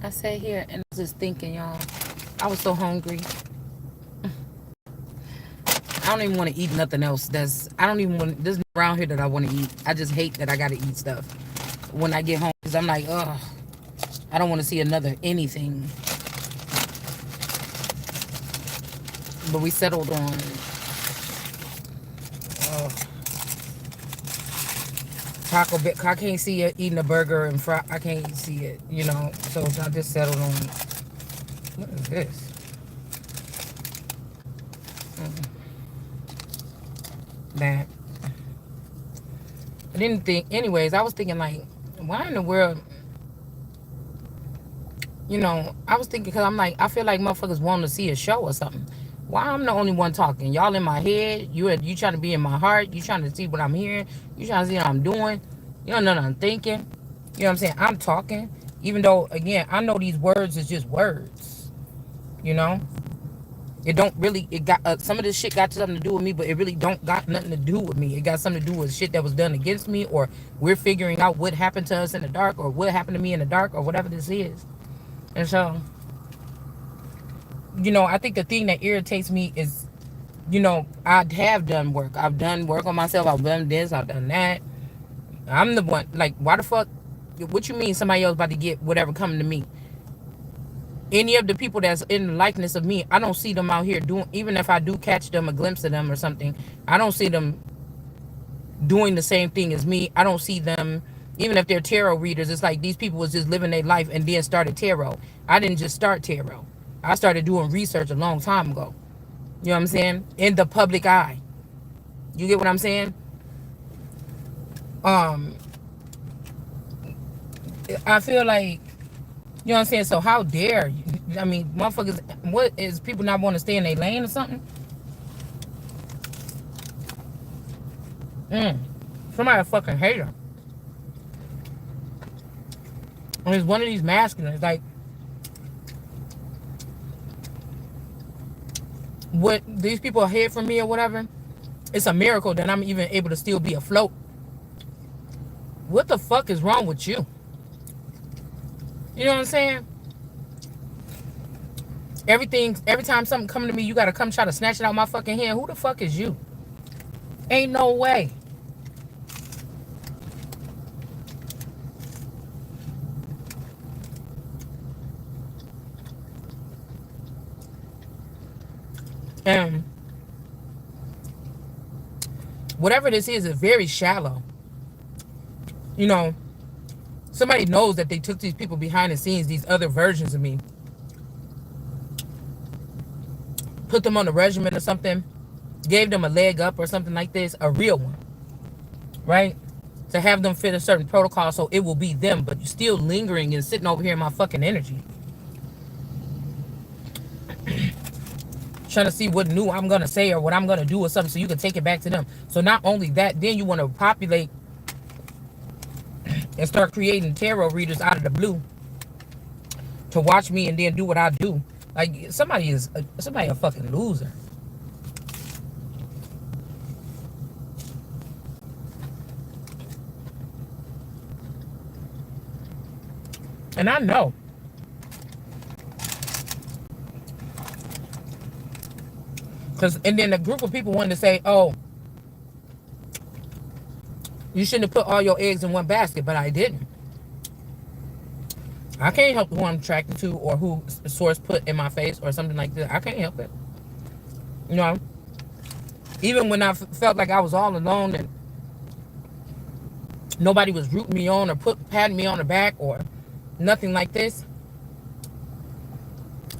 I sat here and I was just thinking, y'all. I was so hungry. I don't even want to eat nothing else. I don't even want. There's nothing around here that I want to eat. I just hate that I gotta eat stuff when I get home because I'm like, ugh. I don't want to see another anything. But we settled on uh, Taco Bell. I can't see it eating a burger and fry. I can't see it, So I just settled on. What is this? That. I didn't think. Anyways, I was thinking like, why in the world? I was thinking because I'm like, I feel like motherfuckers want to see a show or something. Why I'm the only one talking? Y'all in my head. You trying to be in my heart. You trying to see what I'm hearing. You trying to see what I'm doing. You don't know what I'm thinking. You know what I'm saying? I'm talking. Even though, again, I know these words is just words. You know? It don't really, it got, some of this shit got something to do with me, but it really don't got nothing to do with me. It got something to do with shit that was done against me, or we're figuring out what happened to us in the dark, or what happened to me in the dark, or whatever this is. And so, I think the thing that irritates me is, I have done work. I've done work on myself. I've done this. I've done that. I'm the one. Like, why the fuck? What you mean somebody else about to get whatever coming to me? Any of the people that's in the likeness of me, I don't see them out here doing, even if I do catch them, a glimpse of them or something, I don't see them doing the same thing as me. I don't see them, even if they're tarot readers, it's like these people was just living their life and then started tarot. I didn't just start tarot. I started doing research a long time ago. You know what I'm saying? In the public eye. You get what I'm saying? Um, I feel like, you know what I'm saying? So how dare you? I mean, motherfuckers, what is people not want to stay in their lane or something? Somebody a fucking hater. And it's one of these masculines. Like, what these people hid from me or whatever, it's a miracle that I'm even able to still be afloat. What the fuck is wrong with you? You know what I'm saying? Every time something coming to me, you gotta come try to snatch it out my fucking hand. Who the fuck is you? Ain't no way. And whatever this is very shallow. Somebody knows that they took these people behind the scenes, these other versions of me, put them on a regimen or something, gave them a leg up or something like this, a real one, right? To have them fit a certain protocol so it will be them, but you're still lingering and sitting over here in my fucking energy. Trying to see what new I'm going to say or what I'm going to do or something so you can take it back to them. So not only that, then you want to populate and start creating tarot readers out of the blue to watch me and then do what I do. Like, somebody a fucking loser. And I know. And then a group of people wanted to say, oh, you shouldn't have put all your eggs in one basket, but I didn't. I can't help who I'm attracted to or who source put in my face or something like that. I can't help it. Even when I felt like I was all alone and nobody was rooting me on or patting me on the back or nothing like this,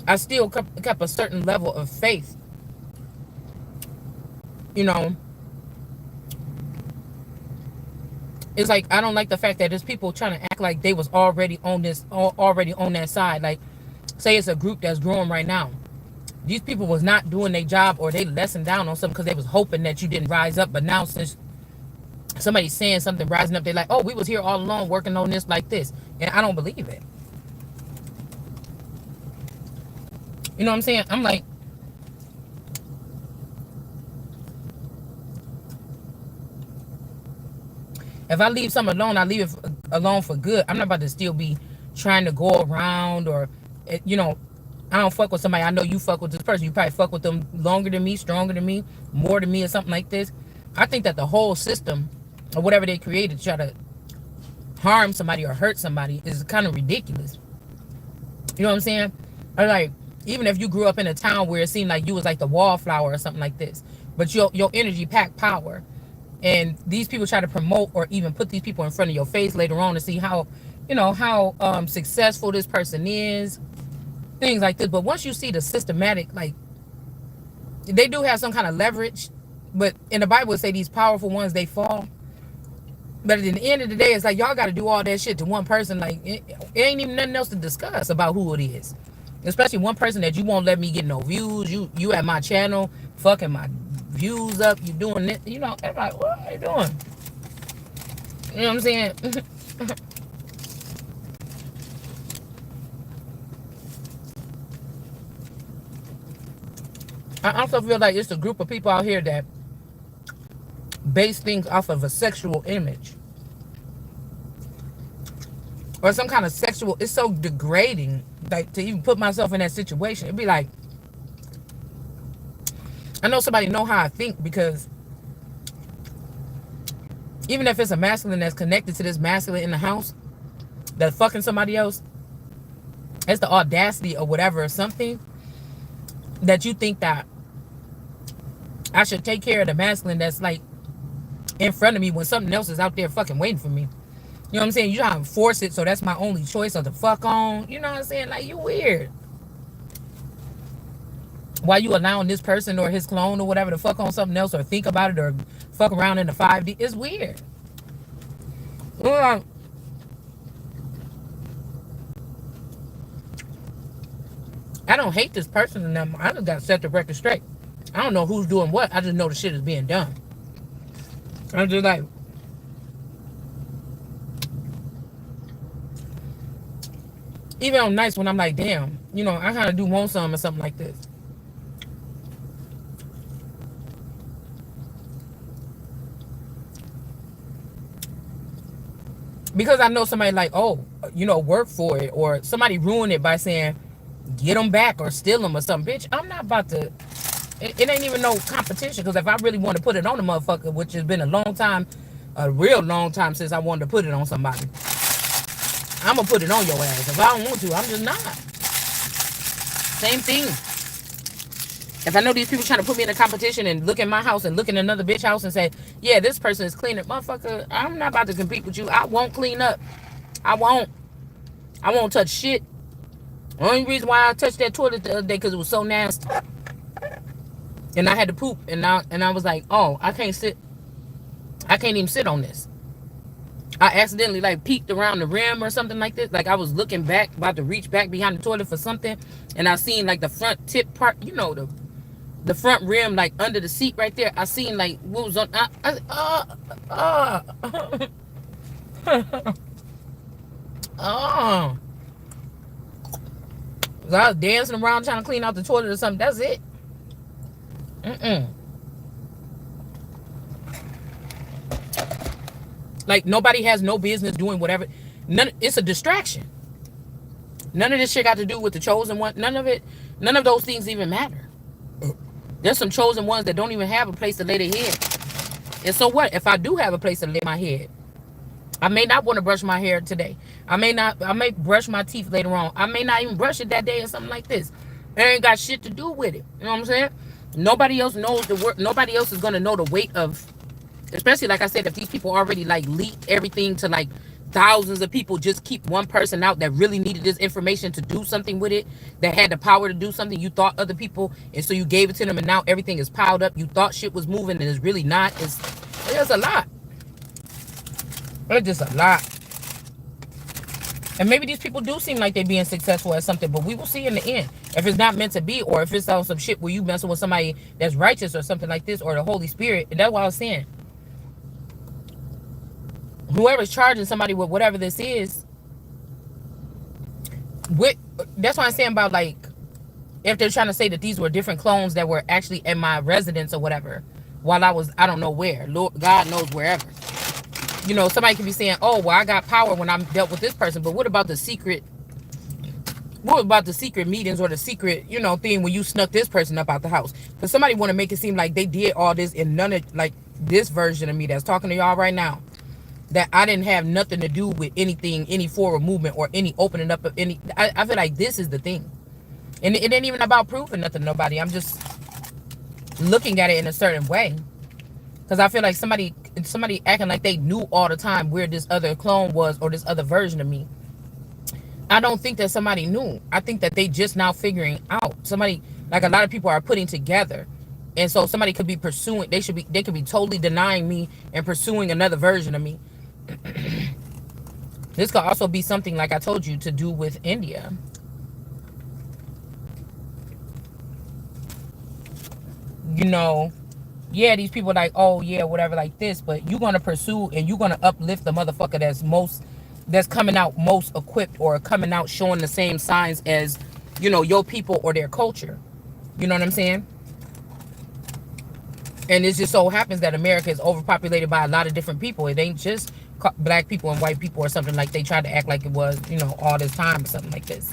I still kept a certain level of faith. It's like, I don't like the fact that there's people trying to act like they was already on that side. Like, say it's a group that's growing right now. These people was not doing their job, or they lessened down on something because they was hoping that you didn't rise up. But now, since somebody's saying something, rising up, they're like, oh, we was here all along working on this like this. And I don't believe it. You know what I'm saying? I'm like, if I leave something alone, I leave it alone for good. I'm not about to still be trying to go around, or you know, I don't fuck with somebody. I know you fuck with this person. You probably fuck with them longer than me, stronger than me, more than me, or something like this. I think that the whole system, or whatever they created, to try to harm somebody or hurt somebody is kind of ridiculous. You know what I'm saying? Or like, even if you grew up in a town where it seemed like you was like the wallflower or something like this, but your energy packed power, and these people try to promote or even put these people in front of your face later on to see how, how successful this person is, things like this. But once you see the systematic, like, they do have some kind of leverage, but in the Bible it say these powerful ones, they fall. But at the end of the day, it's like y'all got to do all that shit to one person. Like, it ain't even nothing else to discuss about who it is. Especially one person that you won't let me get no views. You at my channel, fucking my views up. You doing it. Everybody, what are you doing? You know what I'm saying? I also feel like it's a group of people out here that base things off of a sexual image. Or some kind of sexual. It's so degrading, like, to even put myself in that situation. It'd be like, I know somebody know how I think, because even if it's a masculine that's connected to this masculine in the house that's fucking somebody else, it's the audacity or whatever, or something, that you think that I should take care of the masculine that's like in front of me when something else is out there fucking waiting for me. You know what I'm saying? You trying to force it, so that's my only choice, or the fuck on. You know what I'm saying? Like, you weird. Why you allowing this person or his clone or whatever to fuck on something else, or think about it, or fuck around in the 5D? It's weird. I don't hate this person and them. I just got to set the record straight. I don't know who's doing what. I just know the shit is being done. I'm just like, even on nights when I'm like, damn, I kind of do want some or something like this. Because I know somebody like, oh, work for it, or somebody ruin it by saying, get them back or steal them or something. Bitch, I'm not about to. It ain't even no competition, because if I really want to put it on a motherfucker, which has been a long time, a real long time since I wanted to put it on somebody, I'm going to put it on your ass. If I don't want to, I'm just not. Same thing. If I know these people trying to put me in a competition and look at my house and look in another bitch house and say, yeah, this person is cleaning. Motherfucker, I'm not about to compete with you. I won't clean up. I won't touch shit. The only reason why I touched that toilet the other day, because it was so nasty. And I had to poop. And I was like, oh, I can't even sit on this. I accidentally like peeked around the rim or something like this. Like, I was looking back, about to reach back behind the toilet for something, and I seen like the front tip part, the front rim, like under the seat right there. I seen like what was on. Oh. So I was dancing around trying to clean out the toilet or something. That's it. Like, nobody has no business doing whatever. It's a distraction. None of this shit got to do with the chosen one. None of those things even matter. There's some chosen ones that don't even have a place to lay their head. And so what? If I do have a place to lay my head, I may not want to brush my hair today. I may brush my teeth later on. I may not even brush it that day or something like this. It ain't got shit to do with it. You know what I'm saying? Nobody else knows the work. Nobody else is going to know the weight of, especially like I said, if these people already like leaked everything to like thousands of people, just keep one person out that really needed this information to do something with it, that had the power to do something. You thought other people, and so you gave it to them, and now everything is piled up. You thought shit was moving, and it's really not. It's a lot. It's just a lot. And maybe these people do seem like they're being successful at something, but we will see in the end. If it's not meant to be, or if it's on some shit where you messing with somebody that's righteous or something like this, or the Holy Spirit. And that's what I was saying. Whoever's charging somebody with whatever this is, that's what I'm saying about, like, if they're trying to say that these were different clones that were actually in my residence or whatever, while I don't know where. Lord, God knows wherever. You know, somebody could be saying, oh, well, I got power when I dealt with this person. But what about the secret? What about the secret meetings or the secret, you know, thing when you snuck this person up out the house? Because somebody want to make it seem like they did all this and none of, like, this version of me that's talking to y'all right now, that I didn't have nothing to do with anything, any forward movement or any opening up of any. I feel like this is the thing. And it ain't even about proving nothing to nobody. I'm just looking at it in a certain way. Because I feel like somebody acting like they knew all the time where this other clone was or this other version of me. I don't think that somebody knew. I think that they just now figuring out. Somebody, like a lot of people are putting together. And so somebody could be pursuing, they could be totally denying me and pursuing another version of me. This could also be something, like I told you, to do with India. You know, yeah, these people like, oh yeah, whatever, like this, but you're gonna pursue and you're gonna uplift the motherfucker that's coming out most equipped or coming out showing the same signs as, you know, your people or their culture. You know what I'm saying? And it just so happens that America is overpopulated by a lot of different people. It ain't just black people and white people or something like they tried to act like it was, you know, all this time or something like this.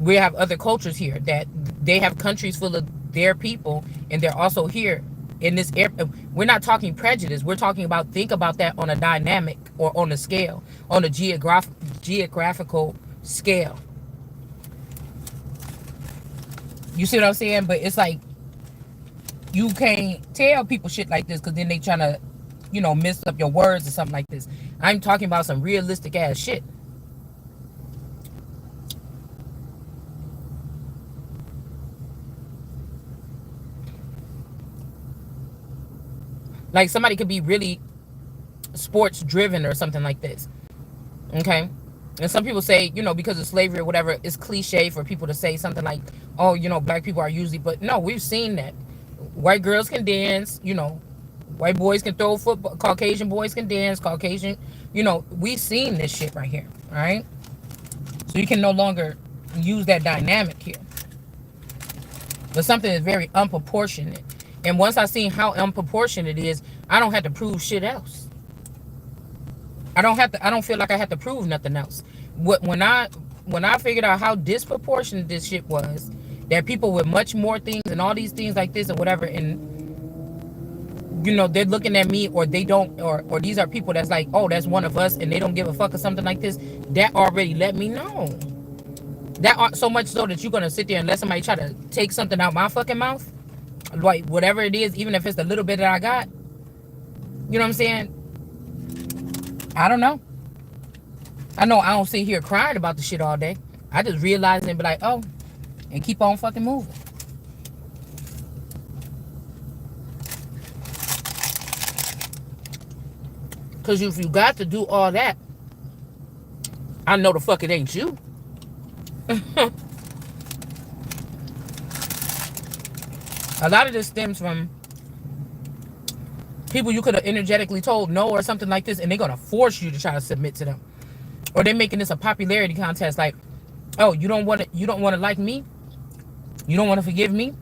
We have other cultures here that they have countries full of their people, and they're also here in this area. We're not talking prejudice. We're talking about, think about that on a dynamic or on a scale, on a geographical scale. You see what I'm saying? But it's like, you can't tell people shit like this because then they trying to, you know, mess up your words or something like this. I'm talking about some realistic ass shit. Like somebody could be really sports driven or something like this. Okay? And some people say, you know, because of slavery or whatever, it's cliche for people to say something like, oh, you know, black people are usually, but no, we've seen that. White girls can dance, you know, white boys can throw football, Caucasian boys can dance, Caucasian, you know, we've seen this shit right here, all right? So you can no longer use that dynamic here. But something is very unproportionate. And once I seen how unproportionate it is, I don't have to prove shit else. I don't feel like I have to prove nothing else. When I figured out how disproportionate this shit was, that people with much more things and all these things like this or whatever, and you know, they're looking at me, or they don't, or these are people that's like, oh, that's one of us, and they don't give a fuck or something like this, that already let me know. That so much so that you're gonna sit there and let somebody try to take something out my fucking mouth, like whatever it is, even if it's the little bit that I got. You know what I'm saying? I don't know. I know I don't sit here crying about the shit all day. I just realize it and be like, oh, and keep on fucking moving. Because if you got to do all that, I know the fuck it ain't you. A lot of this stems from people you could have energetically told no or something like this, and they're going to force you to try to submit to them. Or they're making this a popularity contest, like, oh, you don't want to like me? You don't want to forgive me?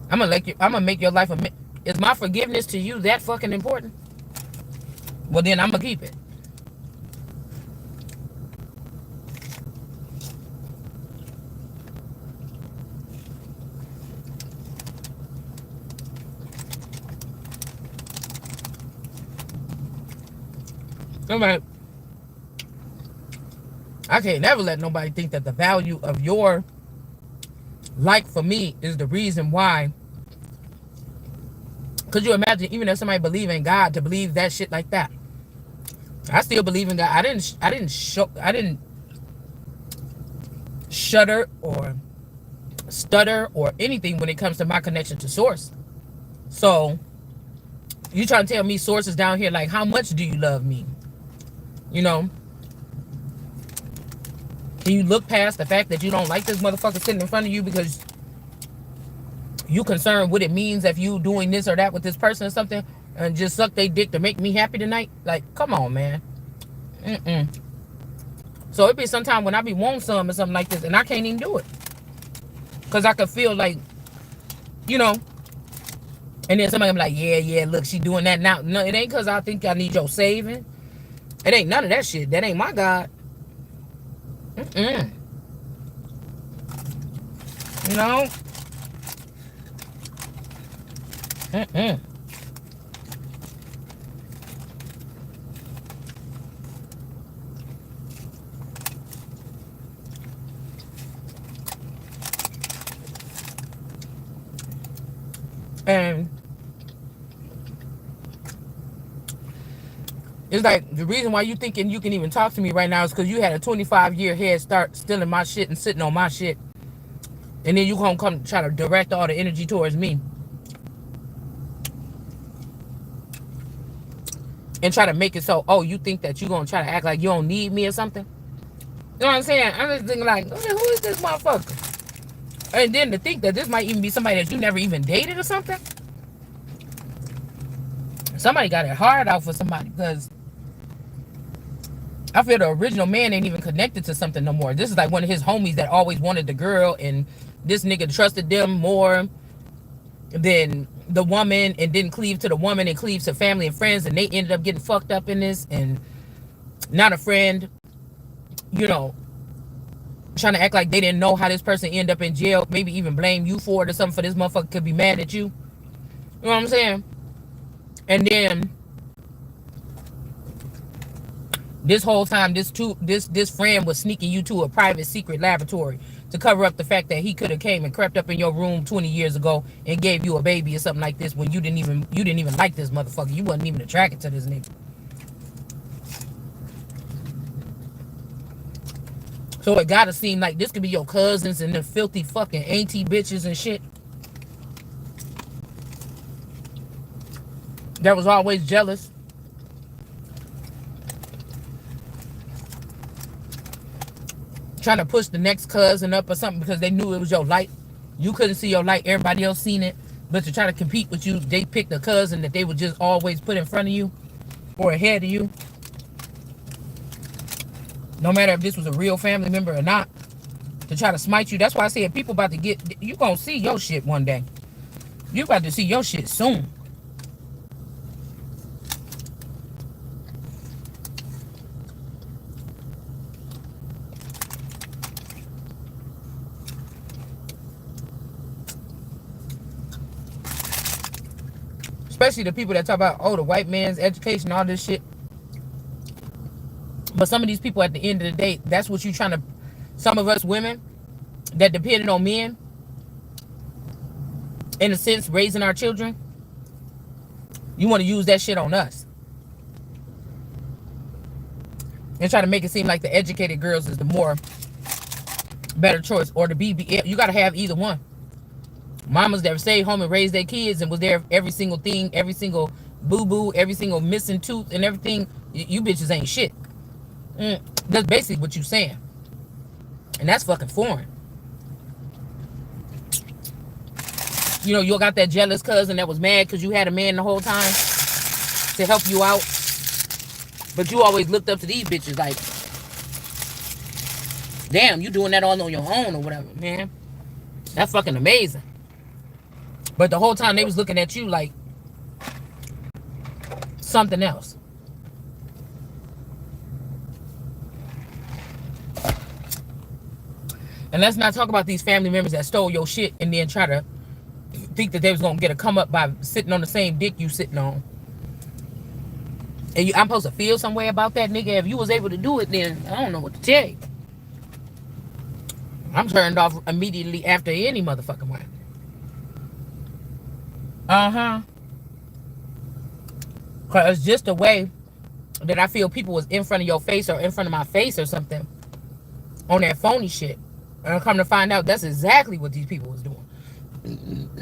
I'm gonna make your life is my forgiveness to you that fucking important? Well, then I'm gonna keep it. Somebody, I can't never let nobody think that the value of your like for me is the reason why. Could you imagine, even if somebody believe in God, to believe that shit like that? I still believe in God. I didn't shudder or stutter or anything when it comes to my connection to source. So you trying to tell me source is down here, like, how much do you love me? You know, can you look past the fact that you don't like this motherfucker sitting in front of you because you concerned what it means if you doing this or that with this person or something, and just suck their dick to make me happy tonight? Like, come on, man. So it be sometime when I be wanting some or something like this, and I can't even do it, because I could feel like, you know, And then somebody be like, yeah, look, she doing that now. No, it ain't because I think I need your saving. It ain't none of that shit. That ain't my God. Mm-mm. You know? Mm-mm. And it's like the reason why you thinking you can even talk to me right now is because you had a 25-year head start stealing my shit and sitting on my shit. And then you gonna come try to direct all the energy towards me. And try to make it so, oh, you think that you gonna try to act like you don't need me or something? You know what I'm saying? I'm just thinking like, okay, who is this motherfucker? And then to think that this might even be somebody that you never even dated or something. Somebody got it hard out for somebody because I feel the original man ain't even connected to something no more. This is like one of his homies that always wanted the girl, and this nigga trusted them more than the woman and didn't cleave to the woman and cleave to family and friends, and they ended up getting fucked up in this. And not a friend, you know, trying to act like they didn't know how this person ended up in jail, maybe even blame you for it or something, for this motherfucker could be mad at you. You know what I'm saying? And then this whole time, this friend was sneaking you to a private secret laboratory to cover up the fact that he could have came and crept up in your room 20 years ago and gave you a baby or something like this when you didn't even like this motherfucker. You wasn't even attracted to this nigga. So it gotta seem like this could be your cousins and the filthy fucking auntie bitches and shit that was always jealous. Trying to push the next cousin up or something because they knew it was your light. You couldn't see your light. Everybody else seen it. But to try to compete with you, they picked a cousin that they would just always put in front of you or ahead of you. No matter if this was a real family member or not. To try to smite you. That's why I said people about to get... You gonna see your shit one day. You about to see your shit soon. Especially the people that talk about, oh, the white man's education, all this shit. But some of these people at the end of the day, that's what you trying to... Some of us women that depended on men, in a sense, raising our children, you want to use that shit on us. And try to make it seem like the educated girls is the more better choice. Or to be you got to have either one. Mamas that stayed home and raised their kids and was there every single thing, every single boo-boo, every single missing tooth and everything. You bitches ain't shit. That's basically what you saying. And that's fucking foreign. You know, you got that jealous cousin that was mad because you had a man the whole time to help you out. But you always looked up to these bitches like, damn, you doing that all on your own or whatever, man. That's fucking amazing. But the whole time they was looking at you like something else. And let's not talk about these family members that stole your shit and then try to think that they was going to get a come up by sitting on the same dick you sitting on. And I'm supposed to feel some way about that, nigga. If you was able to do it, then I don't know what to tell you. I'm turned off immediately after any motherfucking way. Because it's just a way that I feel people was in front of your face or in front of my face or something on that phony shit. And I come to find out that's exactly what these people was doing.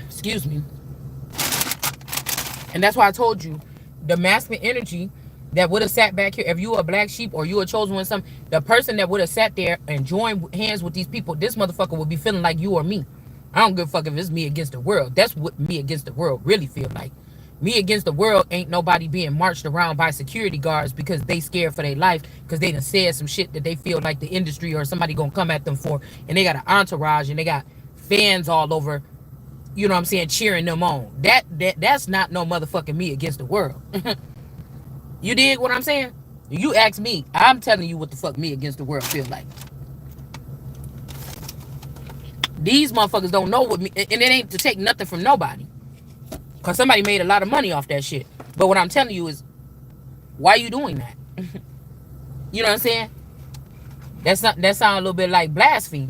Excuse me. And that's why I told you, the masculine energy that would have sat back here, if you were a black sheep or you were chosen with something, the person that would have sat there and joined hands with these people, this motherfucker would be feeling like you or me. I don't give a fuck if it's me against the world. That's what me against the world really feel like. Me against the world ain't nobody being marched around by security guards because they scared for their life because they done said some shit that they feel like the industry or somebody gonna come at them for, and they got an entourage and they got fans all over, you know what I'm saying, cheering them on. That's not no motherfucking me against the world. You dig what I'm saying? You ask me, I'm telling you what the fuck me against the world feel like. These motherfuckers don't know what me, and it ain't to take nothing from nobody, cause somebody made a lot of money off that shit. But what I'm telling you is, why you doing that? You know what I'm saying? That sound a little bit like blasphemy.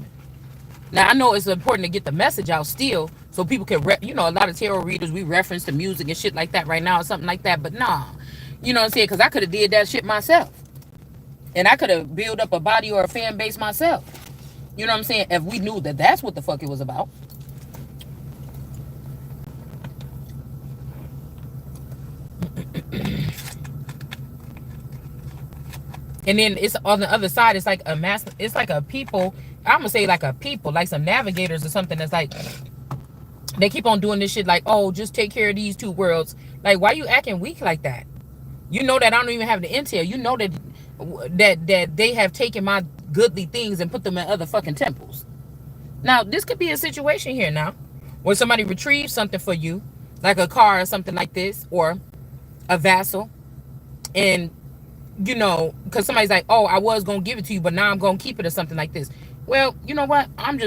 Now I know it's important to get the message out still, so people can, you know, a lot of tarot readers, we reference to music and shit like that right now or something like that. But nah, you know what I'm saying? Because I could have did that shit myself, and I could have built up a body or a fan base myself. You know what I'm saying? If we knew that that's what the fuck it was about. And then it's on the other side, it's like a mass, it's like a people, I'm gonna say like a people, like some navigators or something that's like, they keep on doing this shit like, oh, just take care of these two worlds. Like, why you acting weak like that? You know that I don't even have the intel. You know that they have taken my goodly things and put them in other fucking temples. Now, this could be a situation here now where somebody retrieves something for you, like a car or something like this, or a vassal, and you know, because somebody's like, oh, I was gonna give it to you, but now I'm gonna keep it or something like this. Well, you know what? I'm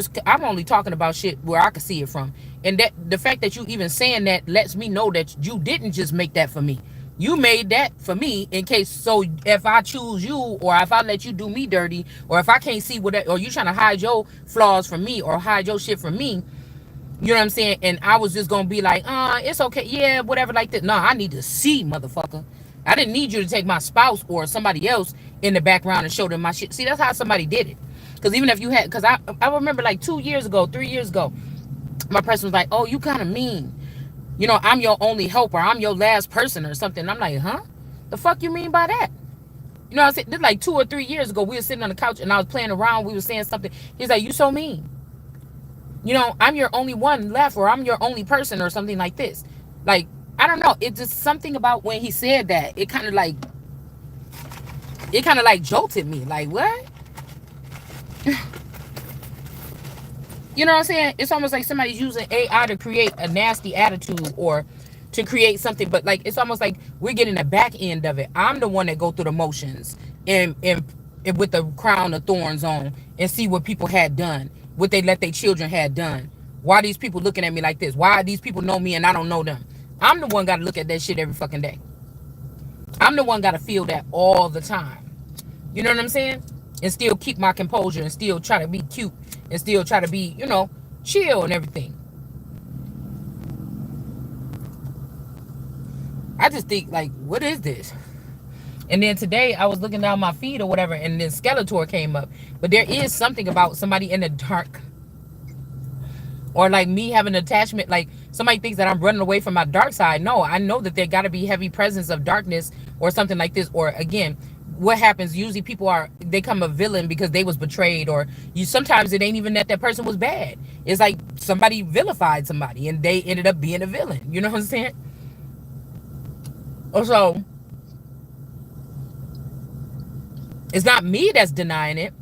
only talking about shit where I can see it from. And that the fact that you even saying that lets me know that you didn't just make that for me. You made that for me in case, so if I choose you, or if I let you do me dirty, or if I can't see what, or you trying to hide your flaws from me or hide your shit from me, you know what I'm saying? And I was just gonna be like, it's okay, yeah, whatever, like that. No, I need to see, motherfucker. I didn't need you to take my spouse or somebody else in the background and show them my shit. See, that's how somebody did it. Because even if you had, because I remember like 2 years ago, 3 years ago, my person was like, oh, you kind of mean. You know, I'm your only helper. I'm your last person or something. I'm like, huh? The fuck you mean by that? You know what I'm saying? This like 2 or 3 years ago, we were sitting on the couch and I was playing around. We were saying something. He's like, you so mean. You know, I'm your only one left, or I'm your only person or something like this. Like, I don't know. It's just something about when he said that. It kind of like jolted me. Like, what? You know what I'm saying? It's almost like somebody's using AI to create a nasty attitude or to create something. But like, it's almost like we're getting the back end of it. I'm the one that go through the motions and with the crown of thorns on and see what people had done, what they let their children had done. Why are these people looking at me like this? Why these people know me and I don't know them? I'm the one got to look at that shit every fucking day. I'm the one got to feel that all the time. You know what I'm saying? And still keep my composure and still try to be cute and still try to be, you know, chill and everything. I just think, like, what is this? And then today I was looking down my feed or whatever, and then Skeletor came up. But there is something about somebody in the dark, or like me having an attachment, like somebody thinks that I'm running away from my dark side. No, I know that there got to be heavy presence of darkness or something like this. Or again, what happens usually, they come a villain because they was betrayed, or sometimes it ain't even that person was bad. It's like somebody vilified somebody and they ended up being a villain. You know what I'm saying? So it's not me that's denying it.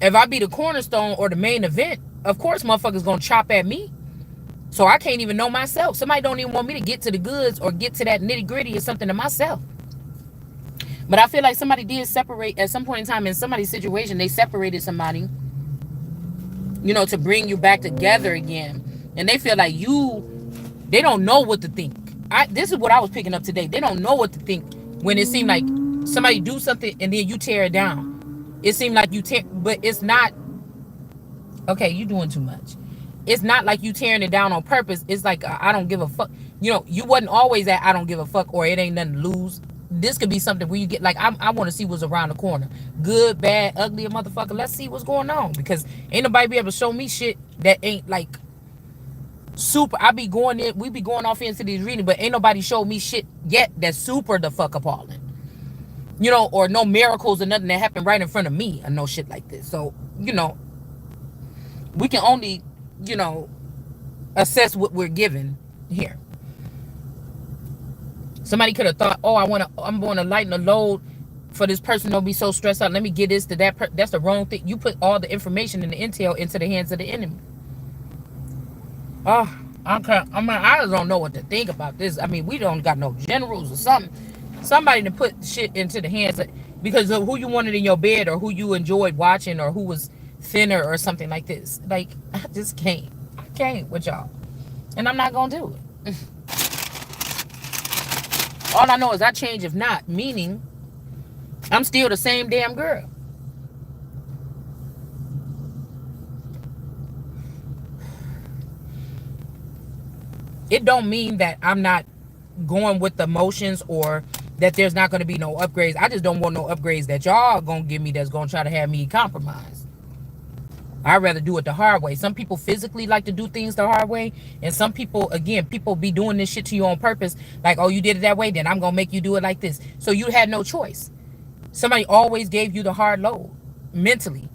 If I be the cornerstone or the main event, of course motherfuckers gonna chop at me. So I can't even know myself. Somebody don't even want me to get to the goods or get to that nitty gritty or something to myself. But I feel like somebody did separate at some point in time in somebody's situation. They separated somebody, you know, to bring you back together again. And they feel like they don't know what to think. This is what I was picking up today. They don't know what to think when it seemed like somebody do something and then you tear it down. It seemed like you tear, but it's not. Okay, you doing too much. It's not like you tearing it down on purpose. It's like, I don't give a fuck. You know, you wasn't always at I don't give a fuck, or it ain't nothing to lose. This could be something where you get like, I want to see what's around the corner. Good, bad, ugly, a motherfucker. Let's see what's going on. Because ain't nobody be able to show me shit that ain't like super. We be going off into these readings, but ain't nobody showed me shit yet that's super the fuck appalling. You know, or no miracles or nothing that happened right in front of me or no shit like this. So, you know, we can only, you know, assess what we're given here. Somebody could have thought, oh, I'm going to lighten the load for this person. Don't be so stressed out. Let me get this to that. That's the wrong thing. You put all the information and the intel into the hands of the enemy. Oh, Okay, I mean, I just don't know what to think about this. I mean, we don't got no generals or something. Somebody to put shit into the hands of, because of who you wanted in your bed or who you enjoyed watching or who was thinner or something like this. Like, I just can't. I can't with y'all. And I'm not going to do it. All I know is I change if not, meaning I'm still the same damn girl. It don't mean that I'm not going with the motions or that there's not going to be no upgrades. I just don't want no upgrades that y'all going to give me that's going to try to have me compromised. I'd rather do it the hard way. Some people physically like to do things the hard way. And some people, again, people be doing this shit to you on purpose. Like, oh, you did it that way, then I'm going to make you do it like this. So you had no choice. Somebody always gave you the hard load mentally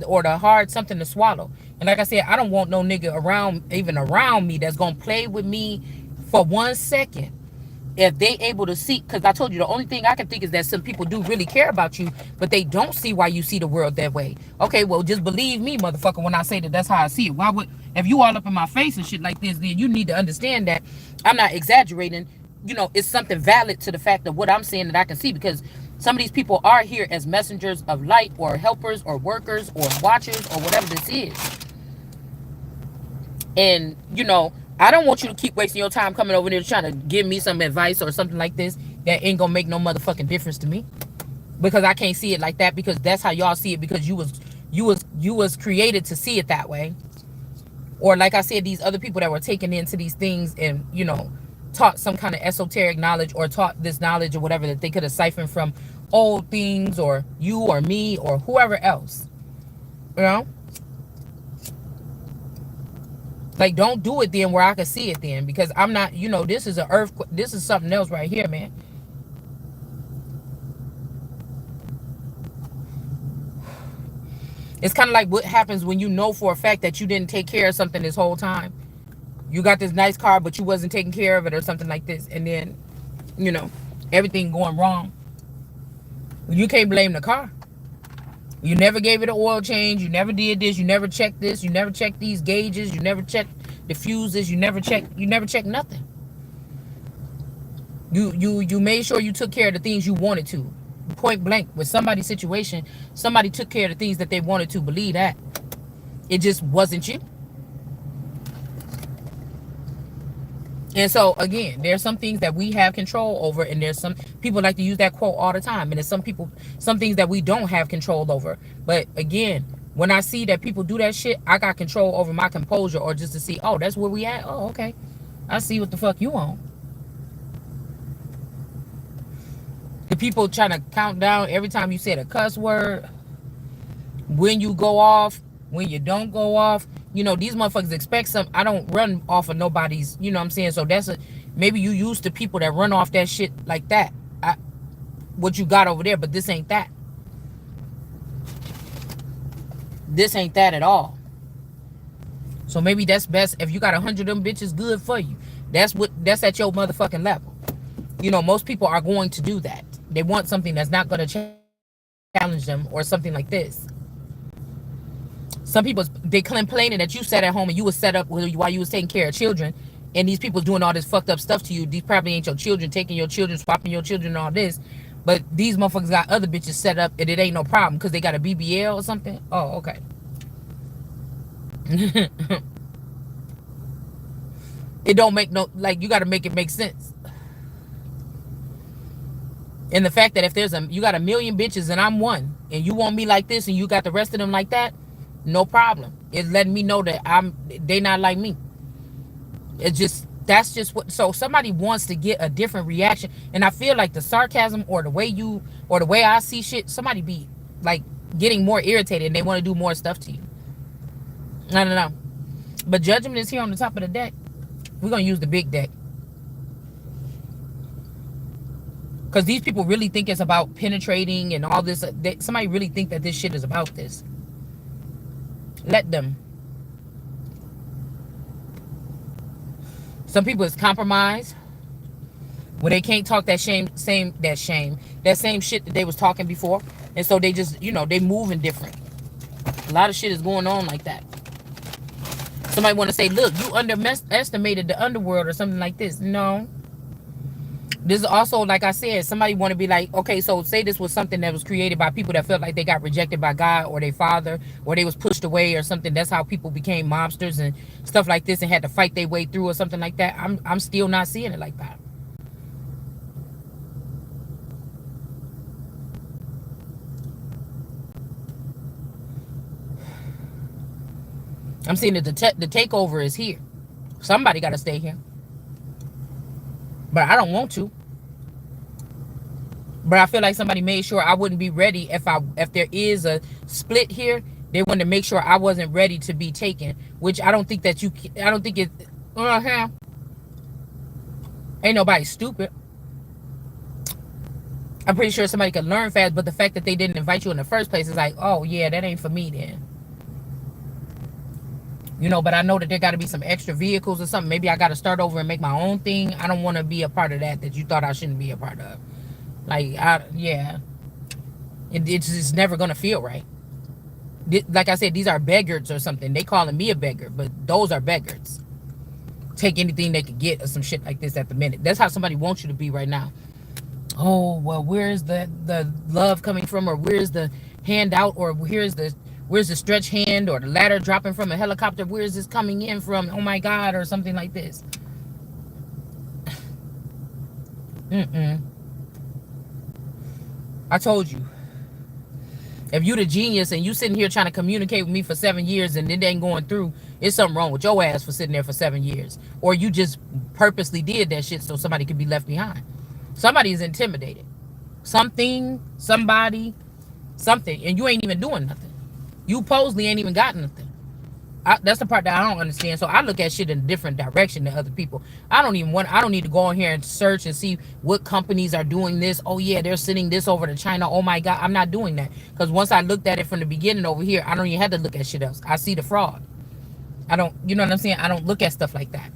or the hard something to swallow. And like I said, I don't want no nigga even around me that's going to play with me for 1 second. If they able to see, because I told you the only thing I can think is that some people do really care about you, but they don't see why you see the world that way. Okay, well, just believe me, motherfucker, when I say that that's how I see it. Why would, if you all up in my face and shit like this, then you need to understand that I'm not exaggerating. You know, it's something valid to the fact of what I'm saying that I can see, because some of these people are here as messengers of light or helpers or workers or watchers or whatever this is. And, you know, I don't want you to keep wasting your time coming over there trying to give me some advice or something like this that ain't gonna make no motherfucking difference to me, because I can't see it like that, because that's how y'all see it, because you was created to see it that way. Or like I said, these other people that were taken into these things and, you know, taught some kind of esoteric knowledge or taught this knowledge or whatever that they could have siphoned from old things or you or me or whoever else, you know. Like, don't do it then where I can see it then, because I'm not, you know, this is an earthquake. This is something else right here, man. It's kind of like what happens when you know for a fact that you didn't take care of something this whole time. You got this nice car, but you wasn't taking care of it or something like this. And then, you know, everything going wrong. You can't blame the car. You never gave it an oil change. You never did this. You never checked this. You never checked these gauges. You never checked the fuses. You never checked nothing. You made sure you took care of the things you wanted to. Point blank, with somebody's situation, somebody took care of the things that they wanted to. Believe that. It just wasn't you. And so, again, there's some things that we have control over, and there's some people like to use that quote all the time. And there's some things that we don't have control over. But again, when I see that people do that shit, I got control over my composure, or just to see, oh, that's where we at. Oh, okay. I see what the fuck you on. The people trying to count down every time you said a cuss word, when you go off, when you don't go off. You know, these motherfuckers expect some. I don't run off of nobody's, you know what I'm saying? So that's maybe you used to people that run off that shit like that. What you got over there, but this ain't that. This ain't that at all. So maybe that's best. If you got 100 of them bitches, good for you. That's at your motherfucking level. You know, most people are going to do that. They want something that's not going to challenge them or something like this. Some people, they complaining that you sat at home and you was set up while you was taking care of children, and these people doing all this fucked up stuff to you. These probably ain't your children, taking your children, swapping your children and all this. But these motherfuckers got other bitches set up and it ain't no problem because they got a BBL or something. Oh, okay. It don't make no, like, you got to make it make sense. And the fact that if you got 1 million bitches and I'm one, and you want me like this and you got the rest of them like that, no problem. It's letting me know that they not like me. That's just what. So somebody wants to get a different reaction, and I feel like the sarcasm or the way I see shit, somebody be like getting more irritated and they want to do more stuff to you. I don't know, but judgment is here on the top of the deck. We're gonna use the big deck. Because these people really think it's about penetrating and all this. Somebody really think that this shit is about this. Let them. Some people is compromised, where they can't talk that same shit that they was talking before, and so they just, you know, they moving different. A lot of shit is going on like that. Somebody want to say, look, you underestimated the underworld or something like this. No. This is also, like I said, somebody want to be like, okay, so say this was something that was created by people that felt like they got rejected by God or their father, or they was pushed away or something. That's how people became mobsters and stuff like this and had to fight their way through or something like that. I'm still not seeing it like that. I'm seeing that the takeover is here. Somebody got to stay here, but I don't want to. But I feel like somebody made sure I wouldn't be ready if there is a split here. They wanted to make sure I wasn't ready to be taken, which I don't think that you. I don't think it. Ain't nobody stupid. I'm pretty sure somebody could learn fast, but the fact that they didn't invite you in the first place is like, oh yeah, that ain't for me then. But I know that there got to be some extra vehicles or something. Maybe I got to start over and make my own thing. I don't want to be a part of that you thought I shouldn't be a part of. Like, yeah. It's just never going to feel right. Like I said, these are beggars or something. They calling me a beggar, but those are beggars. Take anything they could get or some shit like this at the minute. That's how somebody wants you to be right now. Oh, well, where's the love coming from? Or where's the handout? Or where's the stretch hand? Or the ladder dropping from a helicopter? Where's this coming in from? Oh my God, or something like this. I told you. If you the genius and you sitting here trying to communicate with me for 7 years and it ain't going through, it's something wrong with your ass for sitting there for 7 years. Or you just purposely did that shit so somebody could be left behind. Somebody is intimidated. Something, somebody, something. And you ain't even doing nothing. You supposedly ain't even got nothing. That's the part that I don't understand. So I look at shit in a different direction than other people. I don't need to go in here and search and see what companies are doing this. Oh yeah, they're sending this over to China. Oh my God, I'm not doing that. Because once I looked at it from the beginning over here, I don't even have to look at shit else. I see the fraud. I don't, you know what I'm saying? I don't look at stuff like that.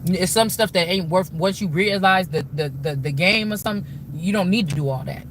It's some stuff that ain't worth, once you realize the game or something, you don't need to do all that.